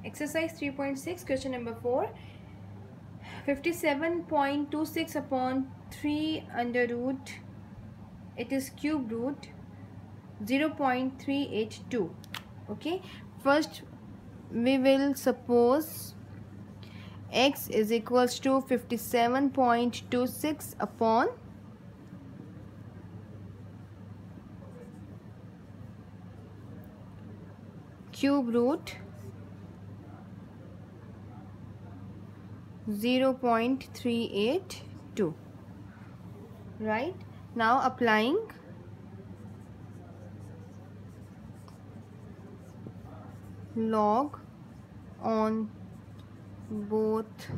Exercise 3.6, question number 4. 57.26 upon 3 under root, it is cube root 0.382. Okay, first we will suppose x is equals to 57.26 upon cube root 0.382. Right, now applying log on both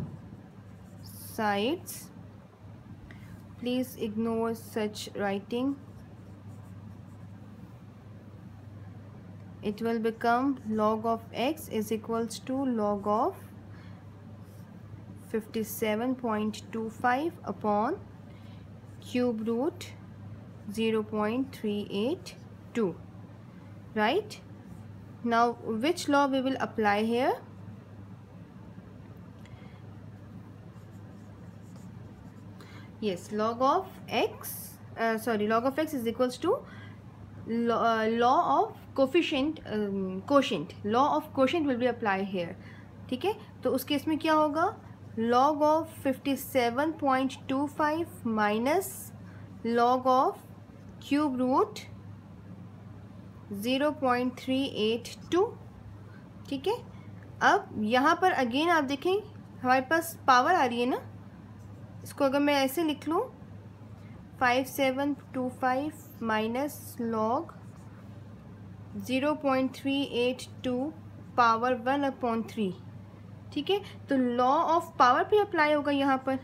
sides. Please ignore such writing. It will become log of x is equals to log of 57.25 upon cube root 0.382. Right, now which law we will apply here? Yes, log of x is equals to law of coefficient law of quotient will be applied here. ठीक है, तो उस case में क्या होगा? log of 57.25 minus log of cube root 0.382. ठीक है, अब यहाँ पर अगेन आप देखें हमारे पास पावर आ रही है ना, इसको अगर मैं ऐसे लिख लूँ 5725 माइनस लॉग 0.382 पावर 1/3. ठीक है, तो लॉ ऑफ पावर भी अप्लाई होगा यहाँ पर.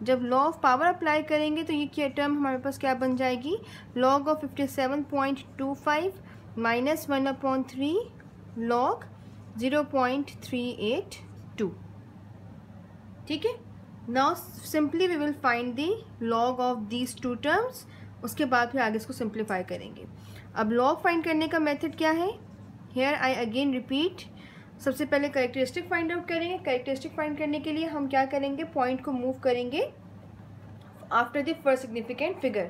जब लॉ ऑफ पावर अप्लाई करेंगे तो ये क्या टर्म हमारे पास क्या बन जाएगी? Log of 57.25 minus 1/3 log 0.382. ठीक है, now simply we will find the log of these two terms. उसके बाद फिर आगे इसको सिंप्लीफाई करेंगे. अब लॉग फाइंड करने का मेथड क्या है? Here I again repeat. सबसे पहले कैरेक्टरिस्टिक फाइंड आउट करेंगे. कैरेक्टरिस्टिक फाइंड करने के लिए हम क्या करेंगे? पॉइंट को मूव करेंगे after the first significant figure.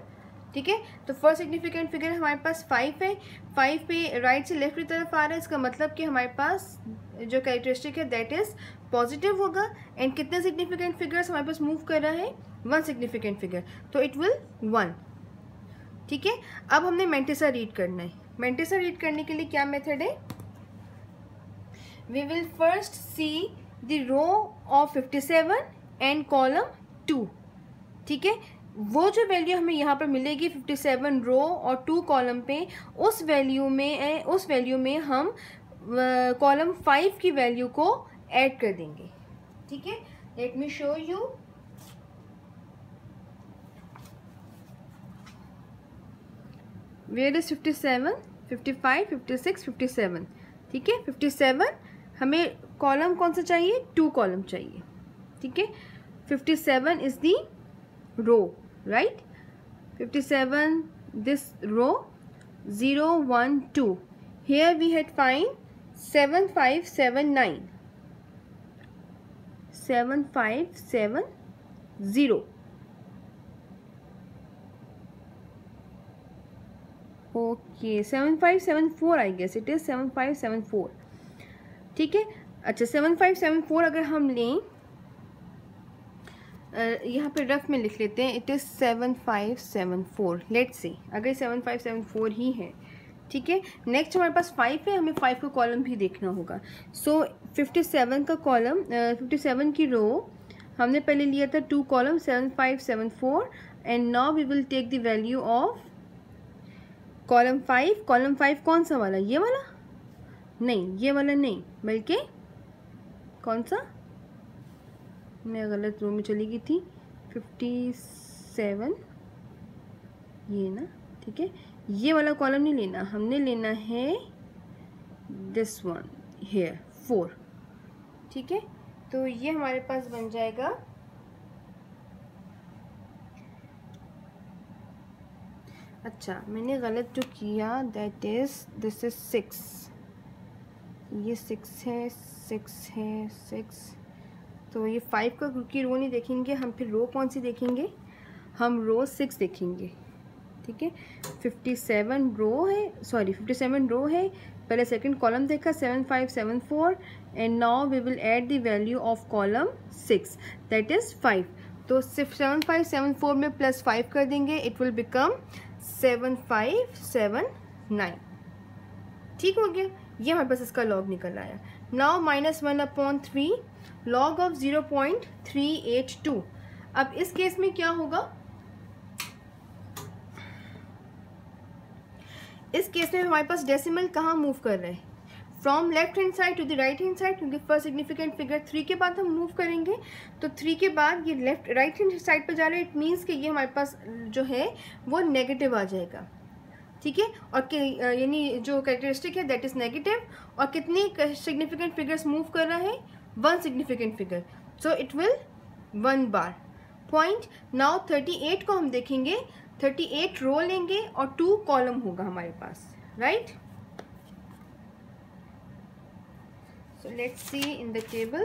ठीक है, तो फर्स्ट सिग्निफिकेंट फिगर हमारे पास 5 है. 5 पे राइट से लेफ्ट की तरफ आ रहा है. इसका मतलब कि हमारे पास जो कैरेक्टरिस्टिक है दैट इज पॉजिटिव होगा. एंड कितने सिग्निफिकेंट फिगर्स हमारे पास मूव कर रहा है? 1 सिग्निफिकेंट फिगर, तो इट विल 1. ठीक है, अब हमने मैंटिसा रीड करना है. मैंटिसा रीड करने के लिए क्या मेथड है? We will first see the row of 57 and column 2. ठीक है, वो जो वैल्यू हमें यहाँ पर मिलेगी 57 रो और 2 कॉलम पे, उस वैल्यू में हम कॉलम 5 की वैल्यू को ऐड कर देंगे. ठीक है, let me show you. Where is 57, 55, 56, 57. ठीक है, 57 हमें कॉलम कौन सा चाहिए? 2 कॉलम चाहिए. ठीक है, 57 is the row. Right, 57 this row 0 1 2. Here we had find 7579 7570. Okay, 7574 I guess it is 7574. ठीक है, अच्छा 7574 अगर हम लें, यहाँ पे रफ में लिख लेते हैं. It is 7574. लेट्स सी अगर 7574 ही है. ठीक है, नेक्स्ट हमारे पास 5 है. हमें 5 का कॉलम भी देखना होगा. सो 57 का कॉलम 57 की रो हमने पहले लिया था 2 column 7574. And now we will take the value of column 5. Column 5 कौन सा वाला? ये वाला नहीं, ये वाला नहीं, बल्कि कौन सा? मैं गलत रो में चली गई थी. 57 ये ना. ठीक है, ये वाला कॉलम नहीं लेना, हमने लेना है दिस वन हेयर 4. ठीक है, तो ये हमारे पास बन जाएगा अच्छा मैंने गलत जो किया दैट इज दिस इज 6. ये 6 है, 6 है, 6, तो ये 5 का की रो नहीं देखेंगे हम, फिर रो कौन सी देखेंगे, हम रो 6 देखेंगे, ठीक है। 57 रो है, सॉरी 57 रो है, पहले सेकंड कॉलम देखा 7 5 7 4, and now we will add the value of column 6 that is 5। तो 7 5 7 4 में प्लस 5 कर देंगे, इट विल बिकम 7 5 7 9, ठीक हो गया। ये हमारे पास इसका लॉग निकल आया। Now -1/3 log of 0.382। अब इस केस में क्या होगा, इस केस में हमारे पास डेसिमल कहाँ मूव कर रहे हैं, from left hand side to the right hand side, क्योंकि फर्स्ट सिग्निफिकेंट फिगर 3 के बाद हम मूव करेंगे, तो 3 के बाद ये लेफ्ट राइट हैंड साइड पर जा रहा है, इट मीन्स कि ये हमारे पास जो है वो नेगेटिव आ जाएगा, ठीक है। और यानी जो कैरेक्टरिस्टिक है दैट इज नेगेटिव, और कितनी सिग्निफिकेंट फिगर्स मूव कर रहा है, 1 significant figure, so it will 1 bar point. Now 38 को हम देखेंगे, 38 रो लेंगे और 2 कॉलम होगा हमारे पास, right. So let's see in the table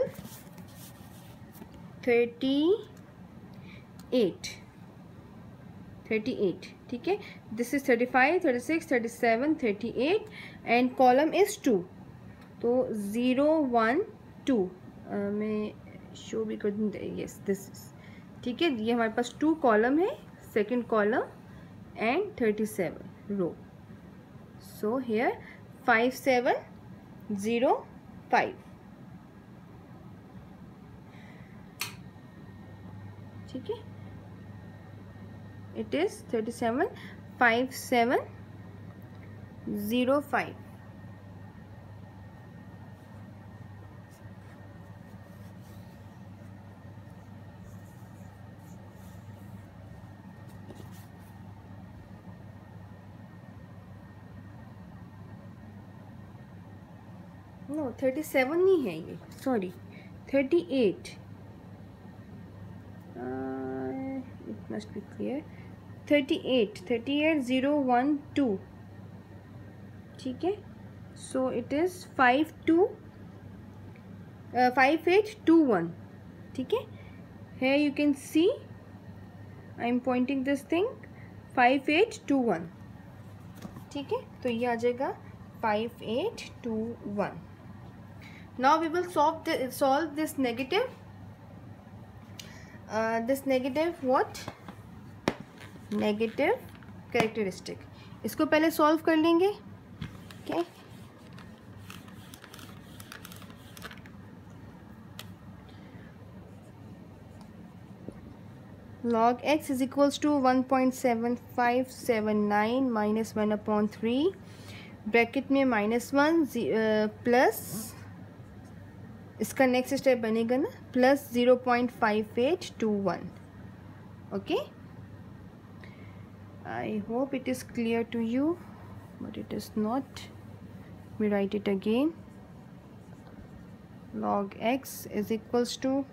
38, ठीक है। This is 35 36 37 38 and column is 2, तो 0 1 2 मैं शो भी कर दूँ, यस दिस इज, ठीक है। ये हमारे पास 2 कॉलम है, second column and 37 row, so here 5 7 0 5, ठीक है। It is 37 5 7 0 5। नो 37 नहीं है ये, sorry 38, it must be clear, 38 0 1 2, ठीक है। सो इट इज 5 8 2 1, ठीक है। Here you can see I am pointing this thing 5 8 2 1, ठीक है। तो ये आ जाएगा 5 8 2 1। Now we will solve this negative what? Negative characteristic। इसको पहले सॉल्व कर लेंगे, okay? Log x is equals to 1.7579 minus 1/3 bracket में -1 प्लस, इसका नेक्स्ट स्टेप बनेगा ना, plus 0.5821, okay. I hope it is clear to you, but it is not. We write it again, log x is equals to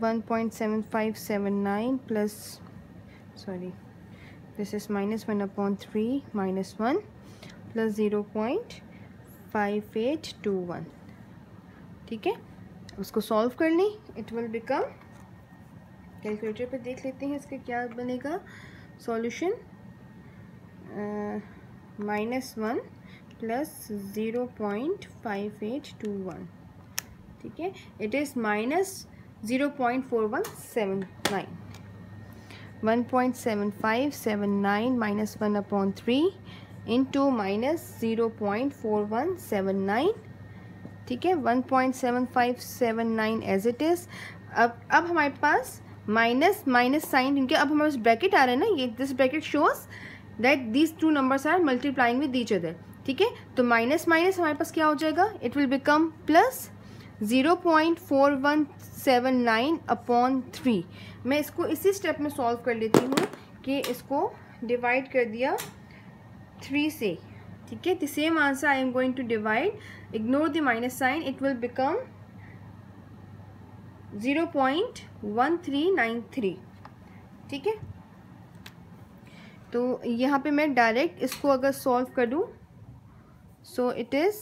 1.7579 plus, sorry, this is -1/3 -1 plus 0.5821, ठीक है। उसको solve कर लें, it will become, calculator पे देख लेते हैं इसका क्या बनेगा सॉल्यूशन, -1 प्लस 0.5821, ठीक है। इट इज़ -0.4179, 1.7579 minus 1/3 इंटू -0.4179, ठीक है। 1.7579 एज इट इज़। अब हमारे पास माइनस साइन, क्योंकि अब हमारे पास ब्रैकेट आ रहा है ना, ये this bracket shows that these two numbers are multiplying with each other, ठीक है। तो माइनस हमारे पास क्या हो जाएगा, इट विल बिकम प्लस 0.4179/3। मैं इसको इसी स्टेप में सॉल्व कर लेती हूँ कि इसको डिवाइड कर दिया 3 से, ठीक है। The same answer I am going to divide, ignore the minus sign, it will become 0.1393, ठीक है। तो यहाँ पे मैं डायरेक्ट इसको अगर सॉल्व कर दूँ, सो इट इज़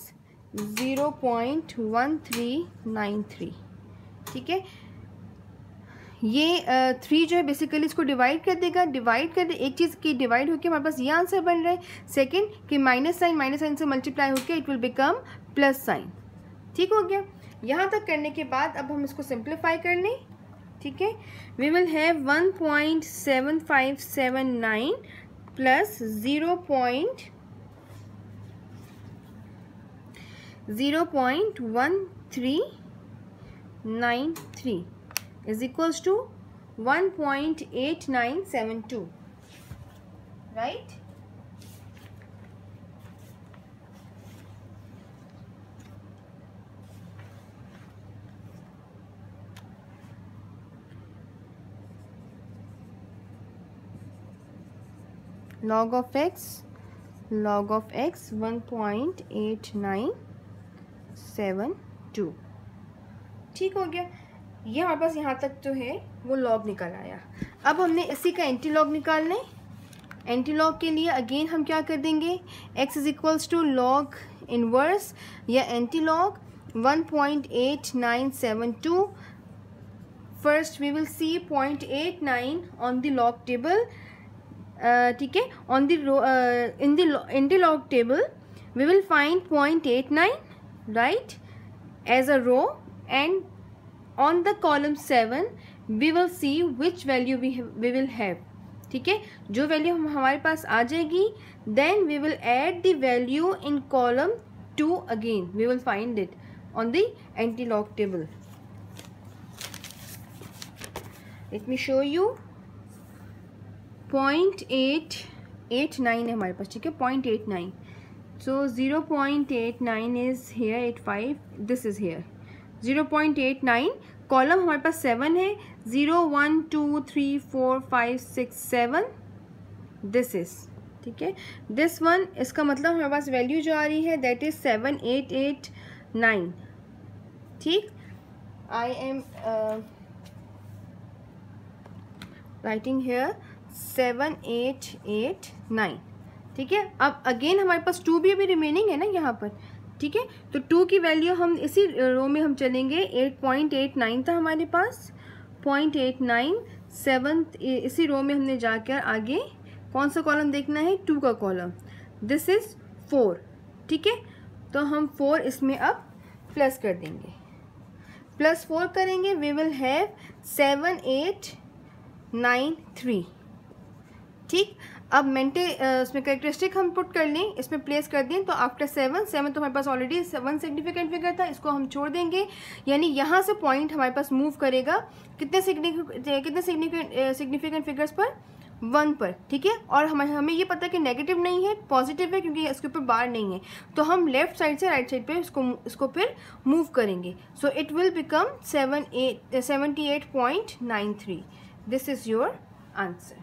0.1393। ठीक है, ये 3 जो है बेसिकली इसको डिवाइड कर देगा। डिवाइड कर दे, एक चीज़ की डिवाइड होकर हमारे पास ये आंसर बन रहा है। सेकंड कि माइनस साइन से मल्टीप्लाई होकर it will become plus sign. ठीक हो गया। यहाँ तक करने के बाद अब हम इसको सिंप्लीफाई कर लें। ठीक है, we will have 1.7579 plus 0.1393 is equals to 1.8972, right? Log of x 1.8972। ठीक हो गया। ये हमारे पास यहाँ तक जो है वो लॉग निकल आया। अब हमने इसी का एंटी लॉग निकालना है। एंटी लॉग के लिए अगेन हम क्या कर देंगे, x is equals to log inverse या anti log 1.8972। First we will see 0.89 on the log table. ठीक है, on the in the anti log table we will find 0.89 right as a row, and on the column 7 we will see which value we will have। ठीक है, जो value हमारे पास आ जाएगी then we will add the value in column 2 again, we will find it on the anti-log table। let me show you 0.889 है हमारे पास। ठीक है, 0.89, so 0.89 is here, 85 this is here 0.89। Column हमारे पास 7 है, 0 1 2 3 4 5 6 7 दिस इज। ठीक है, दिस वन, इसका मतलब हमारे पास वैल्यू जो आ रही है दैट इज 7889। ठीक, आई एम राइटिंग हियर 7889। ठीक है, अब अगेन हमारे पास 2 भी अभी रिमेनिंग है ना यहाँ पर। ठीक है, तो 2 की वैल्यू हम इसी रो में हम चलेंगे। 8.89 था हमारे पास, 0.89 7 इसी रो में हमने जाकर आगे कौन सा कॉलम देखना है, 2 का कॉलम, दिस इज 4। ठीक है, तो हम 4 इसमें अब प्लस कर देंगे, प्लस 4 करेंगे, वी विल हैव 7893। ठीक, अब उसमें कैरेक्टरिस्टिक हम पुट कर लें, इसमें प्लेस कर दें, तो आफ्टर 7 तो हमारे पास ऑलरेडी 7 सिग्निफिकेंट फिगर था, इसको हम छोड़ देंगे, यानी यहाँ से पॉइंट हमारे पास मूव करेगा कितने सिग्निफिकेंट फिगर्स पर, 1 पर। ठीक है, और हमें ये पता है कि नेगेटिव नहीं है, पॉजिटिव है, क्योंकि इसके ऊपर बार नहीं है, तो हम लेफ्ट साइड से राइट साइड पे इसको फिर मूव करेंगे। So it will become 78.93। This is your answer.